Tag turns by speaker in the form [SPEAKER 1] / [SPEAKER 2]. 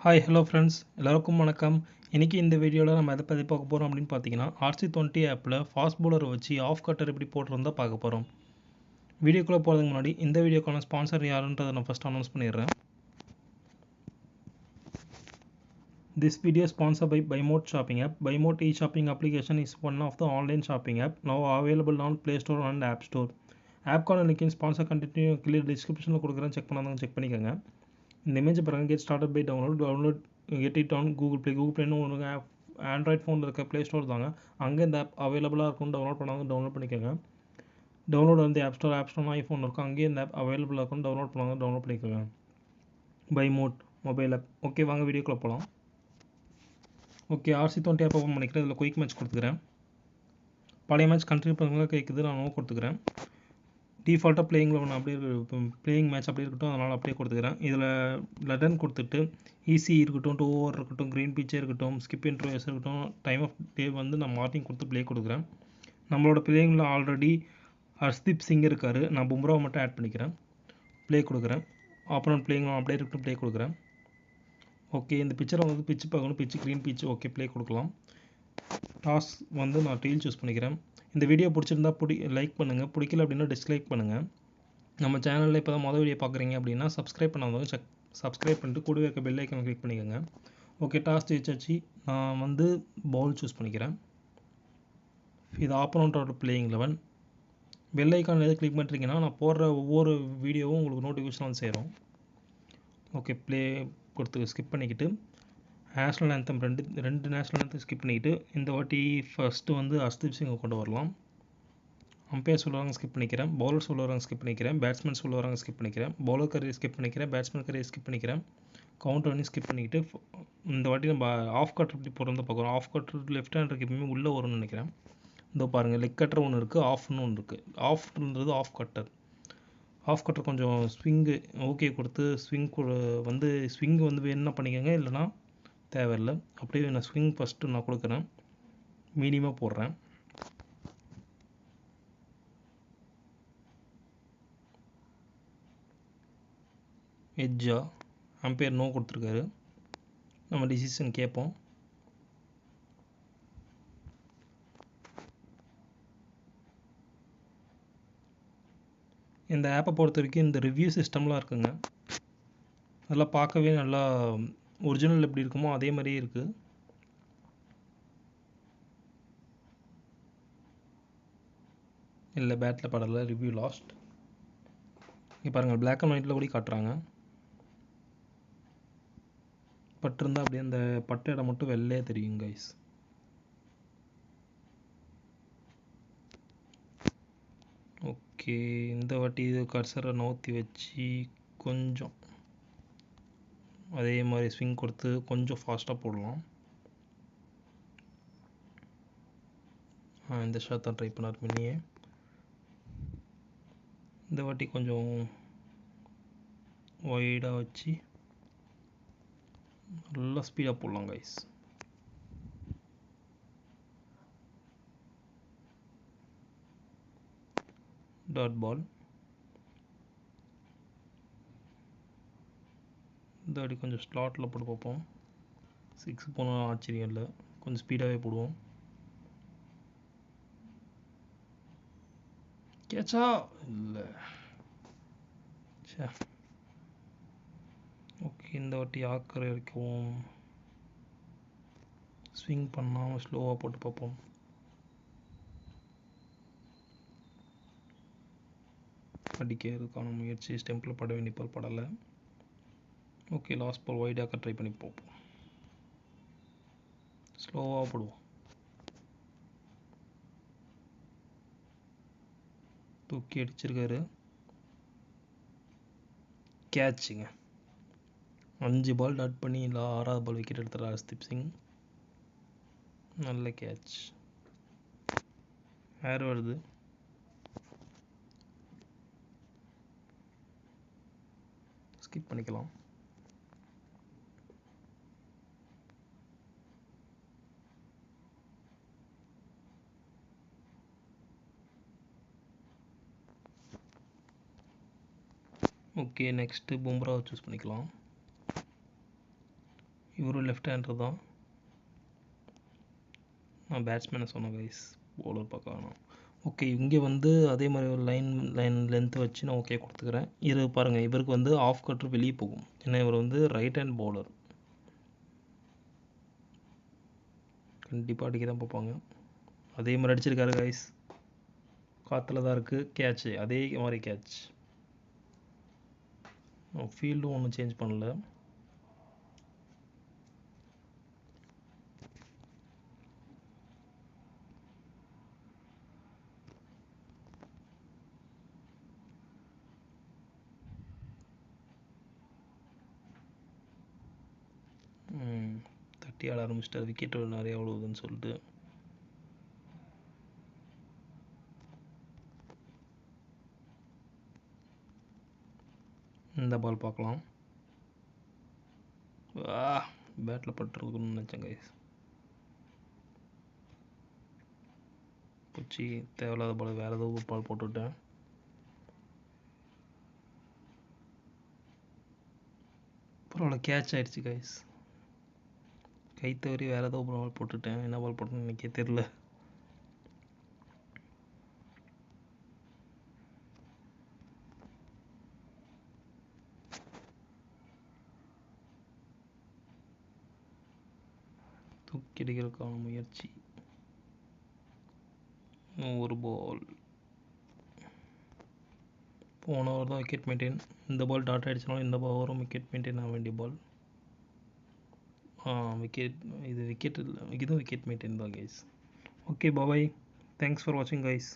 [SPEAKER 1] Hi hello friends எல்லாருக்கும் வணக்கம். இன்றைக்கி இந்த வீடியோவில் நம்ம எதை பற்றி பார்க்க போகிறோம் அப்படின்னு பார்த்தீங்கன்னா RC20 ஆப்பில் ஃபாஸ்ட் பவுலரை வச்சு ஆஃப் கட்டர் எப்படி போட்டிருந்தா பார்க்க போகிறோம். வீடியோக்குள்ளே போகிறதுக்கு முன்னாடி இந்த வீடியோக்கான ஸ்பான்சர் யாருன்றதை நான் ஃபஸ்ட் அனௌன்ஸ் பண்ணிடுறேன். This video is sponsored by BuyMode Shopping app. BuyMode e-shopping application is one of the online shopping app now available on Play Store and App Store. ஆப்கான லிங்க் ஸ்பான்சர் கண்டினியூ கீழே டிஸ்கிரிப்ஷனில் கொடுக்குறேன், check பண்ணாதவங்க check பண்ணிக்கோங்க. இந்த image பாருங்கள், get started by download get it on Google ப்ளேன்னு ஒரு ஆப் ஆண்ட்ராய்ட் ஃபோனில் இருக்க ப்ளே ஸ்டோர் தாங்க. அங்கே இந்த ஆப் அவைலபிளாக இருக்கும். டவுன்லோட் பண்ணாங்க டவுன்லோட் பண்ணிக்கோங்க. டவுன்லோட் வந்து ஆப் ஸ்டோர் ஐஃபோன் இருக்கும், அங்கேயே இந்த ஆப் அவைலபிளாக இருக்கும். டவுன்லோட் பண்ணாங்க டவுன்லோட் பண்ணிக்கோங்க. By mode mobile app. Okay, வாங்க வீடியோக்குள்ளே போகலாம். ஓகே, RC20 ஆப் ஓப்பன் பண்ணிக்கிறேன். இதில் குயிக் மேட்ச் கொடுத்துக்கிறேன். பழைய மேட்ச் கண்டினியூ பண்ணுங்க கேட்குது, நான் நோ கொடுத்துக்கிறேன். டிஃபால்ட்டாக பிளேயிங்கில் ஒன்று அப்படியே பிளேயிங் மேட்ச் அப்படியே இருக்கட்டும், அதனால் அப்படியே கொடுத்துக்கிறேன். இதில் லெடன் கொடுத்துட்டு ஈஸி இருக்கட்டும், 2 ஓவர் இருக்கட்டும், க்ரீன் பிச்சே இருக்கட்டும், ஸ்கிப் இன்ட்ரோஸ் இருக்கட்டும், டைம் ஆஃப் டே வந்து நான் மார்னிங் கொடுத்து ப்ளே கொடுக்குறேன். நம்மளோட பிளேயிங்கில் ஆல்ரெடி ஹர்ஷ்தீப் சிங் இருக்கார். நான் பும்ராவை மட்டும் ஆட் பண்ணிக்கிறேன், ப்ளே கொடுக்குறேன். அப்புறம் பிளேயிங் அப்படியே இருக்கட்டும், ப்ளே கொடுக்குறேன். ஓகே, இந்த பிச்சரை வந்து பிச்சு பார்க்கணும், பிச்சு க்ரீன் பிச்சு. ஓகே, ப்ளே கொடுக்கலாம். டாஸ் வந்து நான் டெயில் சூஸ் பண்ணிக்கிறேன். இந்த வீடியோ பிடிச்சிருந்தா லைக் பண்ணுங்கள், பிடிக்கல அப்படின்னா டிஸ்லைக் பண்ணுங்கள். நம்ம சேனலில் இப்போ தான் மொதல் வீடியோ பார்க்குறீங்க அப்படின்னா சப்ஸ்கிரைப் பண்ணாதவங்க சப்ஸ்கிரைப் பண்ணிட்டு கூடவே இருக்க பெல் ஐக்கனை கிளிக் பண்ணிக்கோங்க. ஓகே, டாஸ் ஜெயிச்சாச்சு. நான் வந்து பவுல் சூஸ் பண்ணிக்கிறேன். இது ஆப்போனண்ட்டோட பிளேயிங் 11. பெல் ஐக்கான் எது கிளிக் பண்ணுறீங்கன்னா நான் போடுற ஒவ்வொரு வீடியோவும் உங்களுக்கு நோட்டிஃபிகேஷன் வந்து சேரும். ஓகே, ப்ளே கொடுத்து ஸ்கிப் பண்ணிக்கிட்டு நேஷ்னல் ஆந்தம் ரெண்டு நேஷ்னல் ஆந்தம் ஸ்கிப் பண்ணிக்கிட்டு இந்த வாட்டி ஃபஸ்ட்டு வந்து ஹர்ஷ்தீப் சிங்கை கொண்டு வரலாம். அம்பையர் சொல்லுவாங்க, ஸ்கிப் பண்ணிக்கிறேன். பவுலர் சொல்லுவாங்க, ஸ்கிப் பண்ணிக்கிறேன். பேட்ஸ்மேன் சொல்லுவாங்க, ஸ்கிப் பண்ணிக்கிறேன். பவுலர் கரியர் ஸ்கிப் பண்ணிக்கிறேன். பேட்ஸ்மேன் கரியர் ஸ்கிப் பண்ணிக்கிறேன். கவுண்டர் பண்ணி ஸ்கிப் பண்ணிக்கிட்டு இந்த வாட்டி நம்ம ஆஃப் கட்டர் எப்படி போடுறது பார்க்குறோம். ஆஃப் கட்டர் லெஃப்ட் ஹேண்டருக்கு எப்பவுமே உள்ளே வரும்னு நினைக்கிறேன். இதோ பாருங்கள், லெக் கட்டர் ஒன்று இருக்குது, ஆஃப்னு ஒன்று இருக்குது. ஆஃப்ன்றது ஆஃப் கட்டர். ஆஃப் கட்டர் கொஞ்சம் ஸ்விங்கு ஓகே கொடுத்து ஸ்விங் வந்து என்ன பண்ணிக்கோங்க, இல்லைனா தேவையில்லை. அப்படியே நான் ஸ்விங் ஃபஸ்ட்டு நான் கொடுக்குறேன், மீடியமாக போடுறேன். எட்ஜா அம்பையர் நோ கொடுத்துருக்காரு. நம்ம டிசிஷன் கேட்போம். இந்த ஆப்பை பொறுத்த வரைக்கும் இந்த ரிவ்யூ சிஸ்டம்லாம் இருக்குங்க. அதெல்லாம் பார்க்கவே நல்லா ஒரிஜினல் எப்படி இருக்குமோ அதே மாதிரியே இருக்குது. இல்லை, பேட்டில் படலை, ரிவ்யூ லாஸ்ட். இங்கே பாருங்கள், பிளாக் அண்ட் ஒயிட்டில் கூட காட்டுறாங்க. பட்டிருந்தால் அப்படியே அந்த பட்டு இடம் மட்டும் வெள்ளையே தெரியும் கைஸ். ஓகே, இந்த வாட்டி இது கர்சரை நவுத்தி வச்சு கொஞ்சம் அதே மாதிரி ஸ்விங் கொடுத்து கொஞ்சம் ஃபாஸ்ட்டாக போடலாம். இந்த ஷாட் தான் ட்ரை பண்ணார் மினியே. இந்த வாட்டி கொஞ்சம் ஒய்டாக வச்சு நல்லா ஸ்பீடாக போடலாம் கைஸ். Dot ball. இந்த வாட்டி கொஞ்சம் ஸ்லாட்டில் போட்டு பார்ப்போம். 6 போனால் ஆச்சரியம் இல்லை, கொஞ்சம் ஸ்பீடாகவே போடுவோம். கேட்சா இல்லை. சே, ஓகே, இந்த வாட்டி ஆக்கரை வரைக்கும் ஸ்விங் பண்ணாமல் ஸ்லோவாக போட்டு பார்ப்போம். அடிக்கிறதுக்கான முயற்சி ஸ்டெம்பில் பட வேண்டிய பால் படலை. ஓகே, லாஸ்ட் பால் ஒய்டாக ட்ரை பண்ணி பார்ப்போம். ஸ்லோவாக போடுவோம். தூக்கி அடிச்சிருக்காரு, கேட்சுங்க. 5 பால் டாட் பண்ணி இல்லை 6வது பால் விக்கெட் எடுத்துறாரு ஹர்ஷ்தீப் சிங். நல்ல கேட்ச். ஏர் வருது. ஸ்கிப் பண்ணிக்கலாம். ஓகே, நெக்ஸ்ட்டு பும்ராவை சூஸ் பண்ணிக்கலாம். இவரும் லெஃப்ட் ஹேண்டர் தான். நான் பேட்ஸ்மேனை சொன்னேன் கைஸ், பவுலர் பார்க்க வேணாம். ஓகே, இங்கே வந்து அதே மாதிரி ஒரு லைன் லென்த்து வச்சு நான் ஓகே கொடுத்துக்கிறேன். இது பாருங்கள், இவருக்கு வந்து ஆஃப் கட்ரு வெளியே போகும், ஏன்னா இவர் வந்து ரைட் ஹேண்ட் பவுலர். கண்டிப்பாக அடிக்க தான் பார்ப்பாங்க. அதே மாதிரி அடிச்சிருக்காரு கைஸ், காற்றுல தான் இருக்குது. கேட்ச்சு, அதே மாதிரி கேட்ச். ஃபீல்டும் ஒன்றும் சேஞ்ச் பண்ணல. தட்டி ஆட ஆரம்பிச்சிட்டார், விக்கெட் நிறைய அவ்வளோதுன்னு சொல்லிட்டு. இந்த பால் பார்க்கலாம். பேட்டில் பட்டுருக்குன்னு நினச்சேன் கைஸ். பூச்சி, தேவையில்லாத பால், வேறு ஏதோ ஒரு பால் போட்டுவிட்டேன். பரவாயில்ல, கேட்ச் ஆகிடுச்சு கைஸ். கை தவறி வேறு ஏதோ பால் போட்டுவிட்டேன். என்ன பால் போட்டேன்னு எனக்கே தெரில. தூக்கி அடிக்கிறதுக்கான முயற்சி. ஒரு பால். போன ஓவர் தான் விக்கெட் மெயின்டைன். இந்த பால் டாட் ஆகிடுச்சுனாலும் இந்த ஓவரும் விக்கெட் மெயின்டைன் ஆக வேண்டிய பால். விக்கெட், இது விக்கெட் இல்லை, இதுவும் விக்கெட் மெயின்டைன் தான் guys. Okay, bye. Thanks for வாட்சிங் கைஸ்.